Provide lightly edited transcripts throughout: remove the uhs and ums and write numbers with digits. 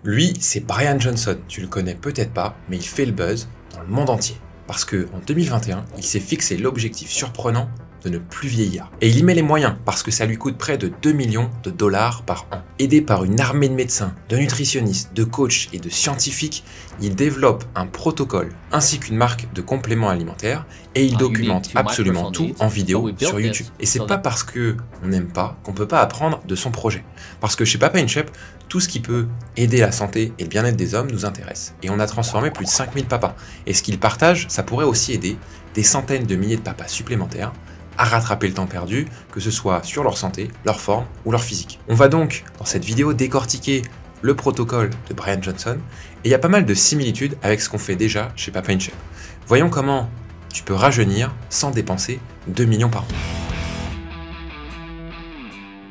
Lui, c'est Brian Johnson. Tu le connais peut-être pas, mais il fait le buzz dans le monde entier. Parce qu'en 2021, il s'est fixé l'objectif surprenant de ne plus vieillir. Et il y met les moyens, parce que ça lui coûte près de 2 millions de dollars par an. Aidé par une armée de médecins, de nutritionnistes, de coachs et de scientifiques, il développe un protocole ainsi qu'une marque de compléments alimentaires et il documente absolument tout en vidéo sur YouTube. Et c'est pas parce que on n'aime pas qu'on peut pas apprendre de son projet. Parce que chez Papa In Shape, tout ce qui peut aider la santé et le bien-être des hommes nous intéresse. Et on a transformé plus de 5000 papas. Et ce qu'ils partagent, ça pourrait aussi aider des centaines de milliers de papas supplémentaires à rattraper le temps perdu, que ce soit sur leur santé, leur forme ou leur physique. On va donc, dans cette vidéo, décortiquer le protocole de Brian Johnson, et il y a pas mal de similitudes avec ce qu'on fait déjà chez Papa In Shape. Voyons comment tu peux rajeunir sans dépenser 2 millions par an.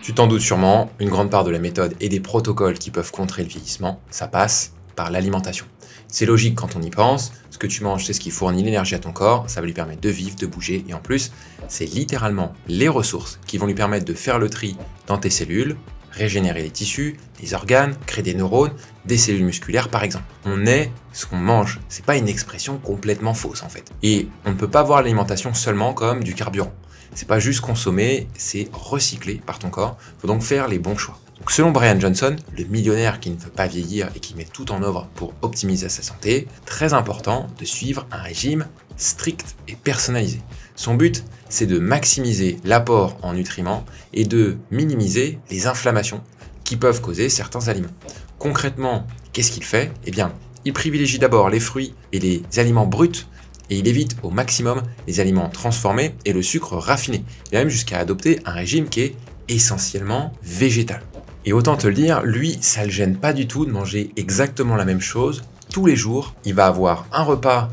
Tu t'en doutes sûrement, une grande part de la méthode et des protocoles qui peuvent contrer le vieillissement, ça passe par l'alimentation. C'est logique quand on y pense, ce que tu manges c'est ce qui fournit l'énergie à ton corps, ça va lui permettre de vivre, de bouger, et en plus, c'est littéralement les ressources qui vont lui permettre de faire le tri dans tes cellules, régénérer les tissus, les organes, créer des neurones, des cellules musculaires par exemple. On est ce qu'on mange, c'est pas une expression complètement fausse en fait. Et on ne peut pas voir l'alimentation seulement comme du carburant. C'est pas juste consommer, c'est recycler par ton corps, faut donc faire les bons choix. Donc selon Brian Johnson, le millionnaire qui ne veut pas vieillir et qui met tout en œuvre pour optimiser sa santé, très important de suivre un régime strict et personnalisé. Son but, c'est de maximiser l'apport en nutriments et de minimiser les inflammations qui peuvent causer certains aliments. Concrètement, qu'est-ce qu'il fait? Eh bien, il privilégie d'abord les fruits et les aliments bruts et il évite au maximum les aliments transformés et le sucre raffiné. Il va même jusqu'à adopter un régime qui est essentiellement végétal. Et autant te le dire, lui, ça le gêne pas du tout de manger exactement la même chose tous les jours. Il va avoir un repas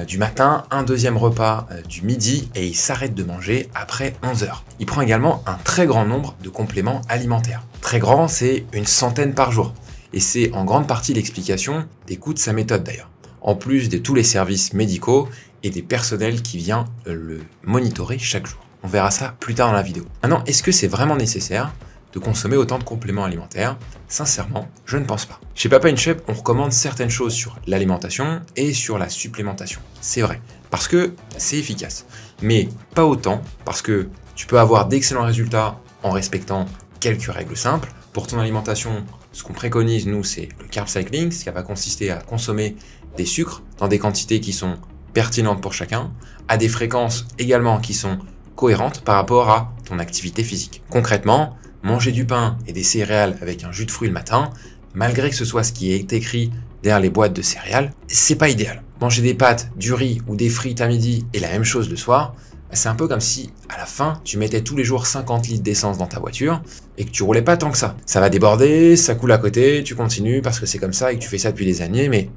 du matin, un deuxième repas du midi et il s'arrête de manger après 11 heures. Il prend également un très grand nombre de compléments alimentaires. Très grand, c'est une centaine par jour. Et c'est en grande partie l'explication des coûts de sa méthode d'ailleurs. En plus de tous les services médicaux et des personnels qui viennent le monitorer chaque jour. On verra ça plus tard dans la vidéo. Maintenant, est-ce que c'est vraiment nécessaire de consommer autant de compléments alimentaires? Sincèrement, je ne pense pas. Chez Papa In Shape, on recommande certaines choses sur l'alimentation et sur la supplémentation. C'est vrai, parce que c'est efficace. Mais pas autant, parce que tu peux avoir d'excellents résultats en respectant quelques règles simples. Pour ton alimentation, ce qu'on préconise, nous, c'est le carb cycling, ce qui va consister à consommer des sucres dans des quantités qui sont pertinentes pour chacun, à des fréquences également qui sont cohérentes par rapport à ton activité physique. Concrètement, manger du pain et des céréales avec un jus de fruits le matin, malgré que ce soit ce qui est écrit derrière les boîtes de céréales, c'est pas idéal. Manger des pâtes, du riz ou des frites à midi et la même chose le soir, c'est un peu comme si, à la fin, tu mettais tous les jours 50 litres d'essence dans ta voiture et que tu roulais pas tant que ça. Ça va déborder, ça coule à côté, tu continues parce que c'est comme ça et que tu fais ça depuis des années, mais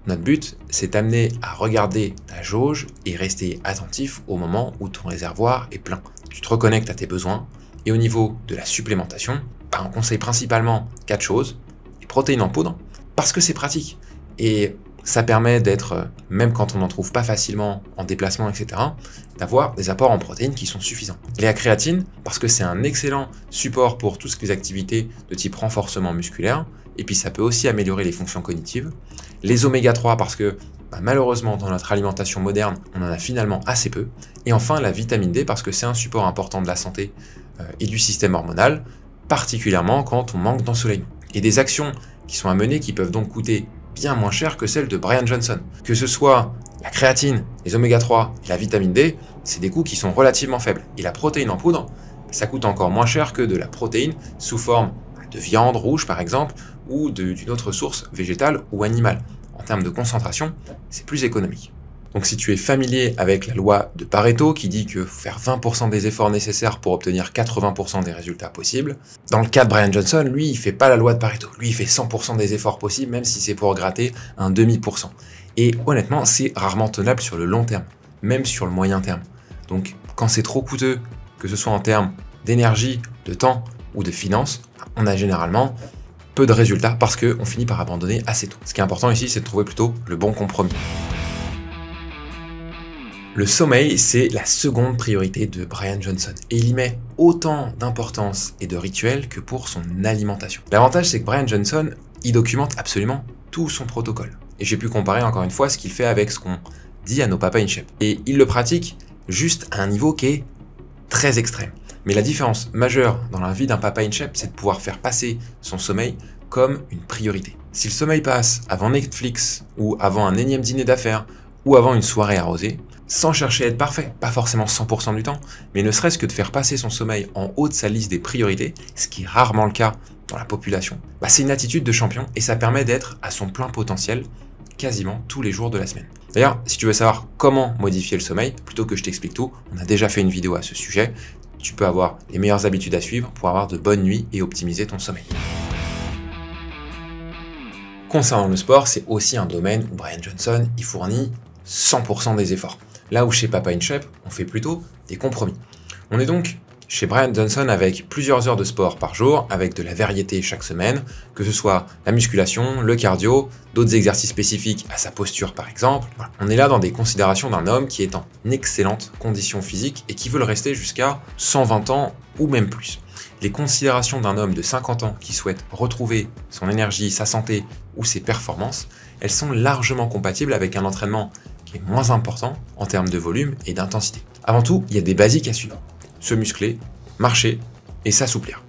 notre but, c'est t'amener à regarder ta jauge et rester attentif au moment où ton réservoir est plein. Tu te reconnectes à tes besoins et au niveau de la supplémentation, on conseille principalement 4 choses. Les protéines en poudre, parce que c'est pratique et ça permet d'être, même quand on n'en trouve pas facilement en déplacement, etc., d'avoir des apports en protéines qui sont suffisants. La créatine, parce que c'est un excellent support pour toutes les activités de type renforcement musculaire, et puis ça peut aussi améliorer les fonctions cognitives. Les oméga 3, parce que malheureusement dans notre alimentation moderne, on en a finalement assez peu. Et enfin la vitamine D, parce que c'est un support important de la santé et du système hormonal, particulièrement quand on manque d'ensoleillement. Et des actions qui sont à mener qui peuvent donc coûter bien moins cher que celles de Brian Johnson. Que ce soit la créatine, les oméga 3 et la vitamine D, c'est des coûts qui sont relativement faibles. Et la protéine en poudre, ça coûte encore moins cher que de la protéine sous forme de viande rouge par exemple, ou d'une autre source végétale ou animale. En termes de concentration, c'est plus économique. Donc si tu es familier avec la loi de Pareto qui dit que faut faire 20% des efforts nécessaires pour obtenir 80% des résultats possibles, dans le cas de Brian Johnson, lui, il fait pas la loi de Pareto. Lui, il fait 100% des efforts possibles, même si c'est pour gratter un demi%. Et honnêtement, c'est rarement tenable sur le long terme, même sur le moyen terme. Donc quand c'est trop coûteux, que ce soit en termes d'énergie, de temps ou de finances, on a généralement peu de résultats parce qu'on finit par abandonner assez tôt. Ce qui est important ici, c'est de trouver plutôt le bon compromis. Le sommeil, c'est la seconde priorité de Brian Johnson et il y met autant d'importance et de rituels que pour son alimentation. L'avantage, c'est que Brian Johnson, il documente absolument tout son protocole. Et j'ai pu comparer encore une fois ce qu'il fait avec ce qu'on dit à nos papas InShape. Et il le pratique juste à un niveau qui est très extrême. Mais la différence majeure dans la vie d'un papa InShape, c'est de pouvoir faire passer son sommeil comme une priorité. Si le sommeil passe avant Netflix, ou avant un énième dîner d'affaires, ou avant une soirée arrosée, sans chercher à être parfait, pas forcément 100% du temps, mais ne serait-ce que de faire passer son sommeil en haut de sa liste des priorités, ce qui est rarement le cas dans la population, c'est une attitude de champion et ça permet d'être à son plein potentiel quasiment tous les jours de la semaine. D'ailleurs, si tu veux savoir comment modifier le sommeil, plutôt que je t'explique tout, on a déjà fait une vidéo à ce sujet, tu peux avoir les meilleures habitudes à suivre pour avoir de bonnes nuits et optimiser ton sommeil. Concernant le sport, c'est aussi un domaine où Brian Johnson y fournit 100% des efforts. Là où chez Papa InShape, on fait plutôt des compromis. On est donc chez Brian Johnson avec plusieurs heures de sport par jour, avec de la variété chaque semaine, que ce soit la musculation, le cardio, d'autres exercices spécifiques à sa posture par exemple. Voilà. On est là dans des considérations d'un homme qui est en excellente condition physique et qui veut le rester jusqu'à 120 ans ou même plus. Les considérations d'un homme de 50 ans qui souhaite retrouver son énergie, sa santé ou ses performances, elles sont largement compatibles avec un entraînement qui est moins important en termes de volume et d'intensité. Avant tout, il y a des basiques à suivre. Se muscler, marcher et s'assouplir.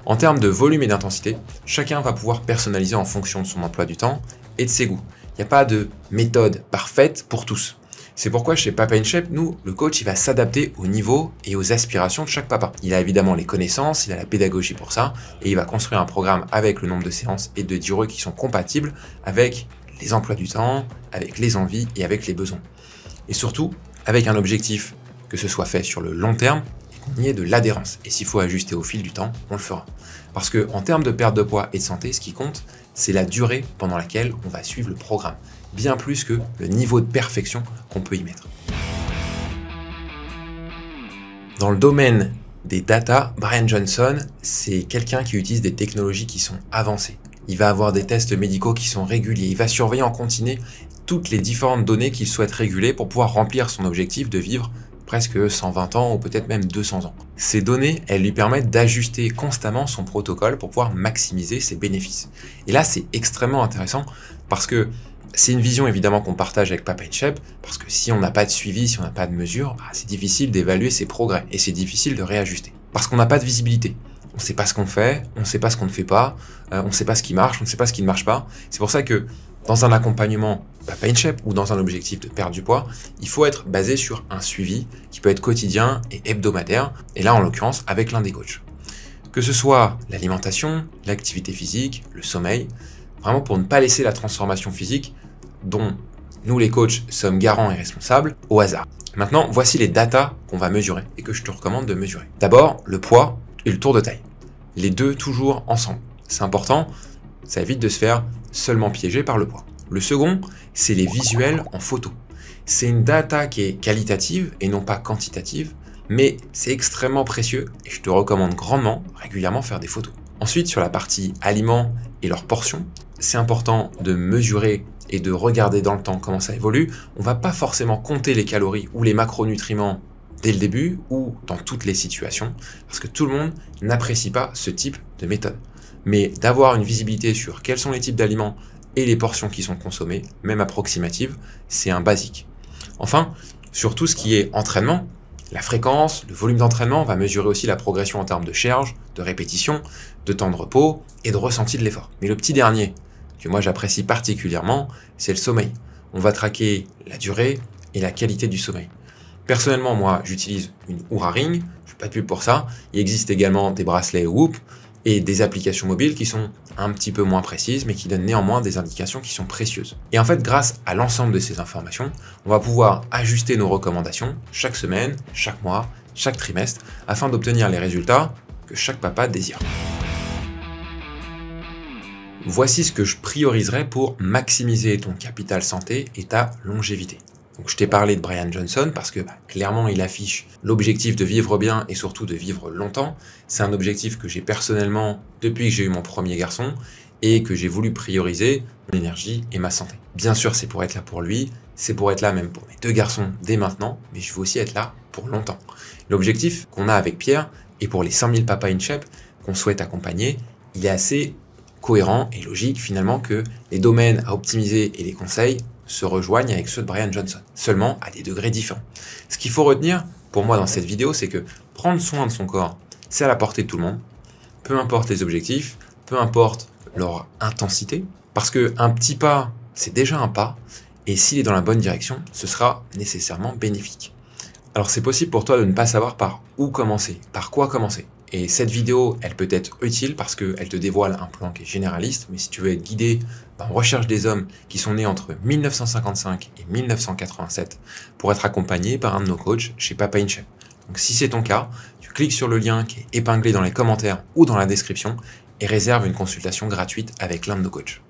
En termes de volume et d'intensité, chacun va pouvoir personnaliser en fonction de son emploi du temps et de ses goûts. Il n'y a pas de méthode parfaite pour tous. C'est pourquoi chez Papa InShape, nous, le coach, il va s'adapter au niveau et aux aspirations de chaque papa. Il a évidemment les connaissances, il a la pédagogie pour ça, et il va construire un programme avec le nombre de séances et de durées qui sont compatibles avec les emplois du temps, avec les envies et avec les besoins. Et surtout, avec un objectif que ce soit fait sur le long terme et qu'on y ait de l'adhérence. Et s'il faut ajuster au fil du temps, on le fera. Parce qu'en termes de perte de poids et de santé, ce qui compte, c'est la durée pendant laquelle on va suivre le programme. Bien plus que le niveau de perfection qu'on peut y mettre. Dans le domaine des data, Brian Johnson, c'est quelqu'un qui utilise des technologies qui sont avancées. Il va avoir des tests médicaux qui sont réguliers. Il va surveiller en continu toutes les différentes données qu'il souhaite réguler pour pouvoir remplir son objectif de vivre presque 120 ans ou peut-être même 200 ans. Ces données, elles lui permettent d'ajuster constamment son protocole pour pouvoir maximiser ses bénéfices. Et là, c'est extrêmement intéressant parce que c'est une vision évidemment qu'on partage avec Papa InShape, parce que si on n'a pas de suivi, si on n'a pas de mesure, c'est difficile d'évaluer ses progrès et c'est difficile de réajuster. Parce qu'on n'a pas de visibilité. On ne sait pas ce qu'on fait, on ne sait pas ce qu'on ne fait pas, on ne sait pas ce qui marche, on ne sait pas ce qui ne marche pas. C'est pour ça que dans un accompagnement Papa InShape ou dans un objectif de perdre du poids, il faut être basé sur un suivi qui peut être quotidien et hebdomadaire, et là en l'occurrence avec l'un des coachs. Que ce soit l'alimentation, l'activité physique, le sommeil, vraiment pour ne pas laisser la transformation physique dont nous les coachs sommes garants et responsables au hasard. Maintenant, voici les datas qu'on va mesurer et que je te recommande de mesurer. D'abord, le poids et le tour de taille. Les deux toujours ensemble. C'est important, ça évite de se faire seulement piéger par le poids. Le second, c'est les visuels en photo. C'est une data qui est qualitative et non pas quantitative, mais c'est extrêmement précieux et je te recommande grandement régulièrement faire des photos. Ensuite, sur la partie aliments et leurs portions, c'est important de mesurer et de regarder dans le temps comment ça évolue. On ne va pas forcément compter les calories ou les macronutriments dès le début ou dans toutes les situations, parce que tout le monde n'apprécie pas ce type de méthode. Mais d'avoir une visibilité sur quels sont les types d'aliments et les portions qui sont consommées, même approximatives, c'est un basique. Enfin, sur tout ce qui est entraînement, la fréquence, le volume d'entraînement, on va mesurer aussi la progression en termes de charge, de répétition, de temps de repos et de ressenti de l'effort. Mais le petit dernier, que moi j'apprécie particulièrement, c'est le sommeil. On va traquer la durée et la qualité du sommeil. Personnellement, moi, j'utilise une Oura Ring, je fais pas de pub pour ça. Il existe également des bracelets Whoop et des applications mobiles qui sont un petit peu moins précises, mais qui donnent néanmoins des indications qui sont précieuses. Et en fait, grâce à l'ensemble de ces informations, on va pouvoir ajuster nos recommandations chaque semaine, chaque mois, chaque trimestre, afin d'obtenir les résultats que chaque papa désire. Voici ce que je prioriserai pour maximiser ton capital santé et ta longévité. Donc je t'ai parlé de Brian Johnson parce que clairement il affiche l'objectif de vivre bien et surtout de vivre longtemps. C'est un objectif que j'ai personnellement depuis que j'ai eu mon premier garçon et que j'ai voulu prioriser mon énergie et ma santé. Bien sûr c'est pour être là pour lui, c'est pour être là même pour mes deux garçons dès maintenant, mais je veux aussi être là pour longtemps. L'objectif qu'on a avec Pierre et pour les 5000 papas InShape qu'on souhaite accompagner, il est assez cohérent et logique finalement que les domaines à optimiser et les conseils se rejoignent avec ceux de Brian Johnson, seulement à des degrés différents. Ce qu'il faut retenir pour moi dans cette vidéo, c'est que prendre soin de son corps, c'est à la portée de tout le monde, peu importe les objectifs, peu importe leur intensité, parce qu'un petit pas, c'est déjà un pas, et s'il est dans la bonne direction, ce sera nécessairement bénéfique. Alors c'est possible pour toi de ne pas savoir par où commencer, par quoi commencer. Et cette vidéo, elle peut être utile parce qu'elle te dévoile un plan qui est généraliste, mais si tu veux être guidé, on recherche des hommes qui sont nés entre 1955 et 1987 pour être accompagnés par un de nos coachs chez Papa In Shape. Donc si c'est ton cas, tu cliques sur le lien qui est épinglé dans les commentaires ou dans la description et réserve une consultation gratuite avec l'un de nos coachs.